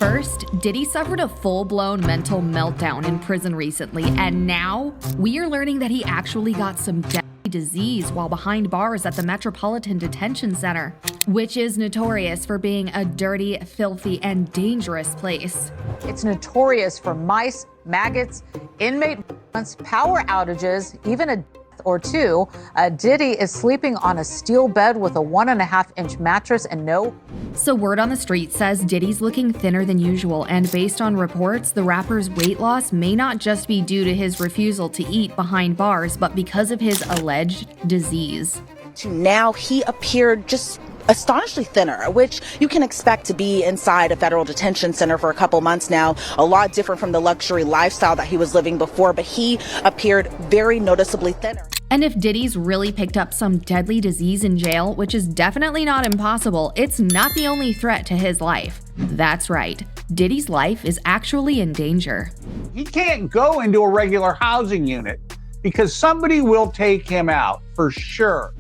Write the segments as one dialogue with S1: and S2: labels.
S1: First, Diddy suffered a full-blown mental meltdown in prison recently, and now we are learning that he actually got some deadly disease while behind bars at the Metropolitan Detention Center, which is notorious for being a dirty, filthy, and dangerous place.
S2: It's notorious for mice, maggots, inmate violence, power outages, even a death or two. Diddy is sleeping on a steel bed with a 1.5-inch mattress and no.
S1: So word on the street says Diddy's looking thinner than usual, and based on reports, the rapper's weight loss may not just be due to his refusal to eat behind bars, but because of his alleged disease.
S3: Now he appeared just astonishingly thinner, which you can expect to be inside a federal detention center for a couple months now. A lot different from the luxury lifestyle that he was living before, but he appeared very noticeably thinner.
S1: And if Diddy's really picked up some deadly disease in jail, which is definitely not impossible, it's not the only threat to his life. That's right, Diddy's life is actually in danger.
S4: He can't go into a regular housing unit because somebody will take him out for sure.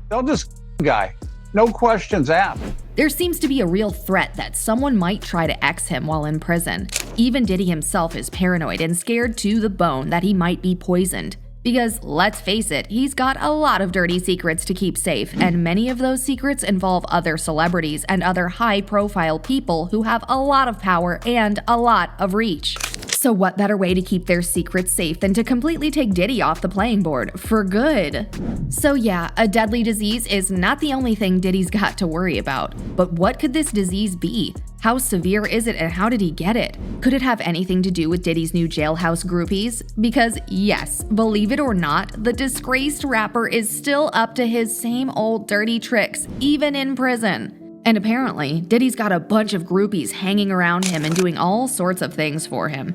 S4: They'll just guy. No questions asked.
S1: There seems to be a real threat that someone might try to X him while in prison. Even Diddy himself is paranoid and scared to the bone that he might be poisoned. Because, let's face it, he's got a lot of dirty secrets to keep safe, and many of those secrets involve other celebrities and other high-profile people who have a lot of power and a lot of reach. So what better way to keep their secrets safe than to completely take Diddy off the playing board for good? So yeah, a deadly disease is not the only thing Diddy's got to worry about. But what could this disease be? How severe is it and how did he get it? Could it have anything to do with Diddy's new jailhouse groupies? Because yes, believe it or not, the disgraced rapper is still up to his same old dirty tricks, even in prison. And apparently, Diddy's got a bunch of groupies hanging around him and doing all sorts of things for him.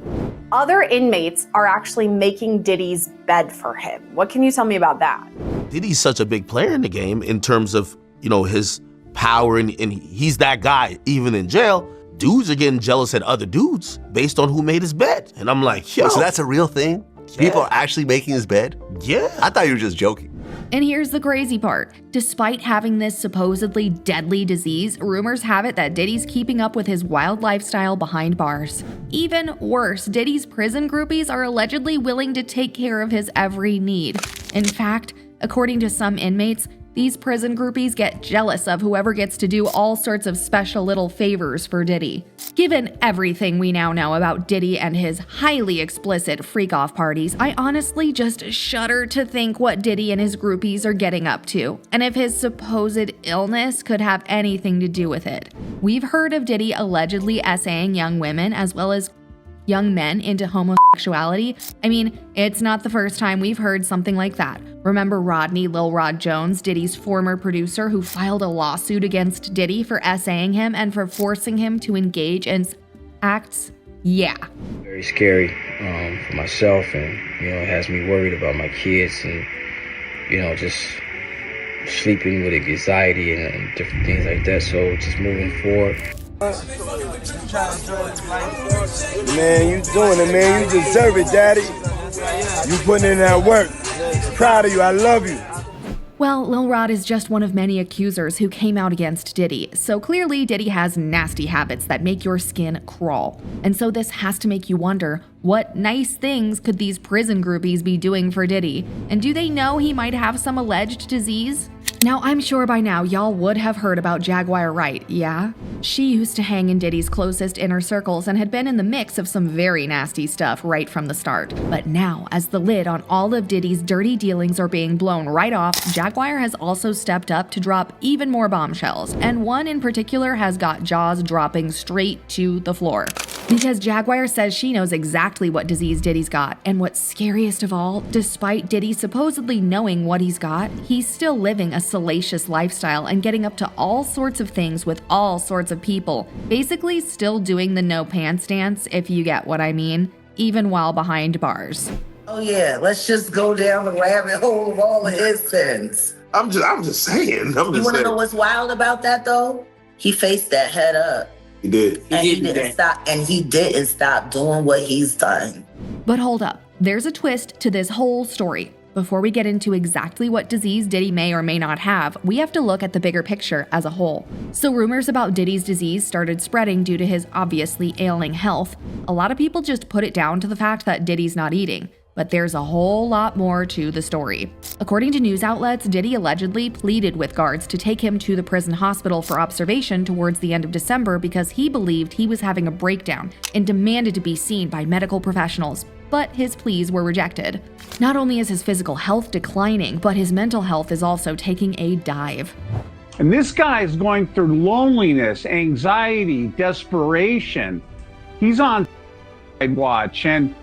S5: Other inmates are actually making Diddy's bed for him. What can you tell me about that?
S6: Diddy's such a big player in the game in terms of, his power, and he's that guy even in jail. Dudes are getting jealous at other dudes based on who made his bed. And I'm like, yo.
S7: So that's a real thing? Yeah. People are actually making his bed?
S6: Yeah.
S7: I thought you were just joking.
S1: And here's the crazy part. Despite having this supposedly deadly disease, rumors have it that Diddy's keeping up with his wild lifestyle behind bars. Even worse, Diddy's prison groupies are allegedly willing to take care of his every need. In fact, according to some inmates, these prison groupies get jealous of whoever gets to do all sorts of special little favors for Diddy. Given everything we now know about Diddy and his highly explicit freak-off parties, I honestly just shudder to think what Diddy and his groupies are getting up to, and if his supposed illness could have anything to do with it. We've heard of Diddy allegedly essaying young women as well as young men into homosexuality. I mean, it's not the first time we've heard something like that. Remember Rodney Lil Rod Jones, Diddy's former producer, who filed a lawsuit against Diddy for essaying him and for forcing him to engage in acts? Yeah.
S8: Very scary for myself, and it has me worried about my kids and just sleeping with anxiety and different things like that. So just moving forward.
S9: Man, you doing it, man. You deserve it, Daddy. You putting in that work. Proud of you. I love you.
S1: Well, Lil Rod is just one of many accusers who came out against Diddy, so clearly Diddy has nasty habits that make your skin crawl. And so this has to make you wonder, what nice things could these prison groupies be doing for Diddy? And do they know he might have some alleged disease? Now, I'm sure by now y'all would have heard about Jaguar Wright, yeah? She used to hang in Diddy's closest inner circles and had been in the mix of some very nasty stuff right from the start. But now, as the lid on all of Diddy's dirty dealings are being blown right off, Jaguar has also stepped up to drop even more bombshells, and one in particular has got jaws dropping straight to the floor. Because Jaguar says she knows exactly what disease Diddy's got, and what's scariest of all, despite Diddy supposedly knowing what he's got, he's still living a salacious lifestyle and getting up to all sorts of things with all sorts of people. Basically still doing the no pants dance, if you get what I mean, even while behind bars.
S10: Oh yeah, let's just go down the rabbit hole of all of his sins.
S6: I'm just saying.
S10: You wanna know what's wild about that though? He faced that head up.
S6: He did.
S10: And he didn't stop doing what he's done.
S1: But hold up, there's a twist to this whole story. Before we get into exactly what disease Diddy may or may not have, we have to look at the bigger picture as a whole. So rumors about Diddy's disease started spreading due to his obviously ailing health. A lot of people just put it down to the fact that Diddy's not eating. But there's a whole lot more to the story. According to news outlets, Diddy allegedly pleaded with guards to take him to the prison hospital for observation towards the end of December because he believed he was having a breakdown and demanded to be seen by medical professionals. But his pleas were rejected. Not only is his physical health declining, but his mental health is also taking a dive.
S4: And this guy is going through loneliness, anxiety, desperation. He's on watch, and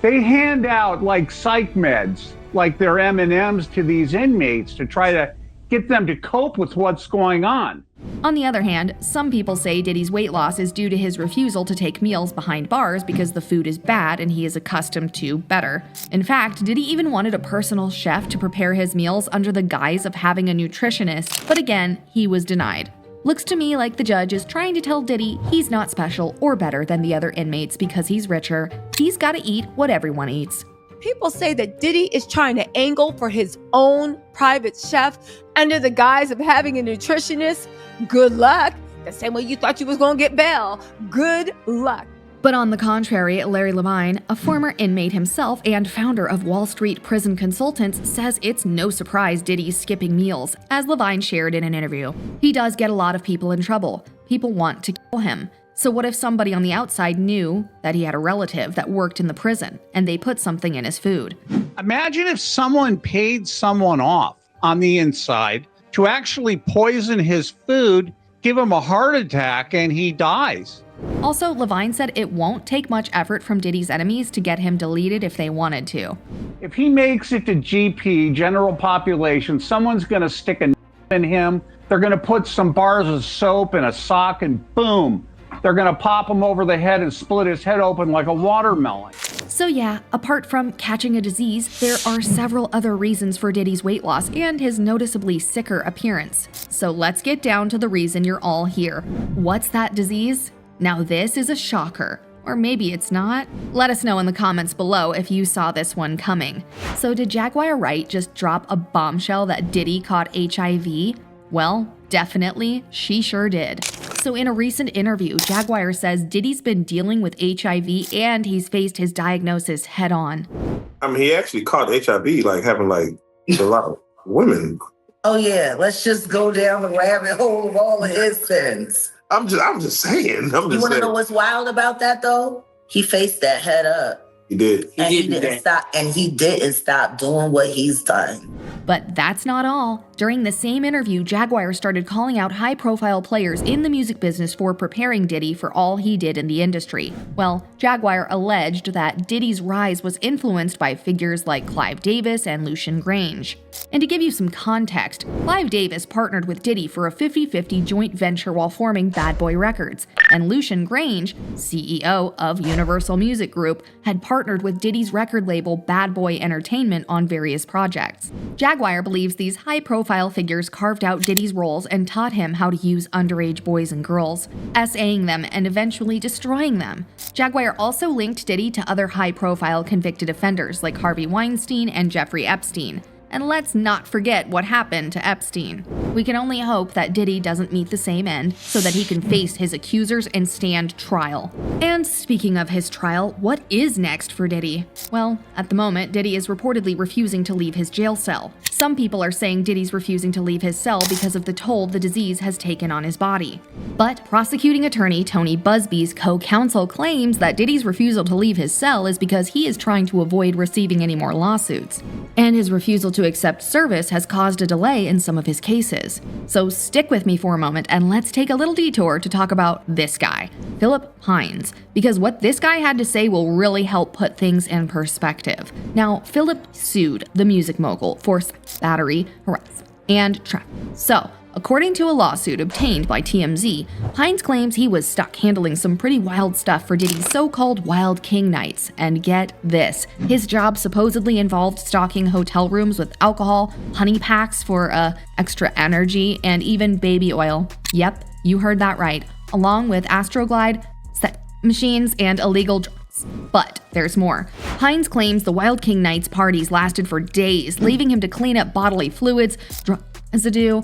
S4: they hand out like psych meds, like they're M&Ms to these inmates to try to get them to cope with what's going on.
S1: On the other hand, some people say Diddy's weight loss is due to his refusal to take meals behind bars because the food is bad and he is accustomed to better. In fact, Diddy even wanted a personal chef to prepare his meals under the guise of having a nutritionist, but again, he was denied. Looks to me like the judge is trying to tell Diddy he's not special or better than the other inmates because he's richer. He's gotta eat what everyone eats.
S11: People say that Diddy is trying to angle for his own private chef under the guise of having a nutritionist. Good luck. The same way you thought you was gonna get bail. Good luck.
S1: But on the contrary, Larry Levine, a former inmate himself and founder of Wall Street Prison Consultants, says it's no surprise Diddy's skipping meals, as Levine shared in an interview. He does get a lot of people in trouble. People want to kill him. So what if somebody on the outside knew that he had a relative that worked in the prison and they put something in his food?
S4: Imagine if someone paid someone off on the inside to actually poison his food, give him a heart attack, and he dies.
S1: Also, Levine said it won't take much effort from Diddy's enemies to get him deleted if they wanted to.
S4: If he makes it to GP, general population, someone's going to stick a in him. They're going to put some bars of soap in a sock and boom, they're going to pop him over the head and split his head open like a watermelon.
S1: So yeah, apart from catching a disease, there are several other reasons for Diddy's weight loss and his noticeably sicker appearance. So let's get down to the reason you're all here. What's that disease? Now this is a shocker. Or maybe it's not? Let us know in the comments below if you saw this one coming. So did Jaguar Wright just drop a bombshell that Diddy caught HIV? Well, definitely, she sure did. So in a recent interview, Jaguar says Diddy's been dealing with HIV and he's faced his diagnosis head on.
S12: I mean, he actually caught HIV, like having like a lot of women.
S10: Oh yeah, let's just go down the rabbit hole of all of his sins.
S12: I'm just saying.
S10: You want to know what's wild about that though? He faced that head up.
S12: He did.
S10: And he didn't stop. And he didn't stop doing what he's done.
S1: But that's not all. During the same interview, Jaguar started calling out high-profile players in the music business for preparing Diddy for all he did in the industry. Well, Jaguar alleged that Diddy's rise was influenced by figures like Clive Davis and Lucian Grange. And to give you some context, Clive Davis partnered with Diddy for a 50-50 joint venture while forming Bad Boy Records, and Lucian Grange, CEO of Universal Music Group, had partnered with Diddy's record label Bad Boy Entertainment on various projects. Jaguar believes these high-profile figures carved out Diddy's roles and taught him how to use underage boys and girls, SAing them and eventually destroying them. Jaguar also linked Diddy to other high-profile convicted offenders like Harvey Weinstein and Jeffrey Epstein. And let's not forget what happened to Epstein. We can only hope that Diddy doesn't meet the same end so that he can face his accusers and stand trial. And speaking of his trial, what is next for Diddy? Well, at the moment, Diddy is reportedly refusing to leave his jail cell. Some people are saying Diddy's refusing to leave his cell because of the toll the disease has taken on his body. But prosecuting attorney Tony Busby's co-counsel claims that Diddy's refusal to leave his cell is because he is trying to avoid receiving any more lawsuits. And his refusal to accept service has caused a delay in some of his cases. So stick with me for a moment and let's take a little detour to talk about this guy, Philip Hines, because what this guy had to say will really help put things in perspective. Now, Philip sued the music mogul for battery, harassment, and traffic. So, according to a lawsuit obtained by TMZ, Hines claims he was stuck handling some pretty wild stuff for Diddy's so-called Wild King nights. And get this, his job supposedly involved stocking hotel rooms with alcohol, honey packs for extra energy, and even baby oil. Yep, you heard that right. Along with Astroglide, set machines, and illegal drugs. But there's more. Hines claims the Wild King Night's parties lasted for days, leaving him to clean up bodily fluids, drug residue,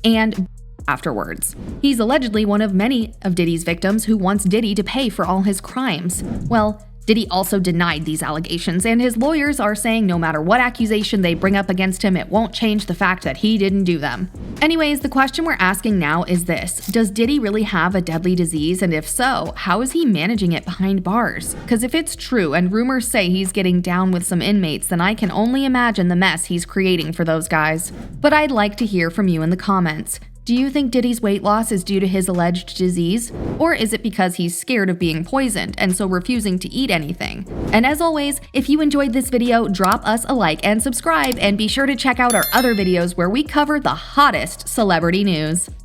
S1: and afterwards. He's allegedly one of many of Diddy's victims who wants Diddy to pay for all his crimes. Well, Diddy also denied these allegations, and his lawyers are saying no matter what accusation they bring up against him, it won't change the fact that he didn't do them. Anyways, the question we're asking now is this: does Diddy really have a deadly disease? And if so, how is he managing it behind bars? Because if it's true and rumors say he's getting down with some inmates, then I can only imagine the mess he's creating for those guys. But I'd like to hear from you in the comments. Do you think Diddy's weight loss is due to his alleged disease? Or is it because he's scared of being poisoned and so refusing to eat anything? And as always, if you enjoyed this video, drop us a like and subscribe, and be sure to check out our other videos where we cover the hottest celebrity news.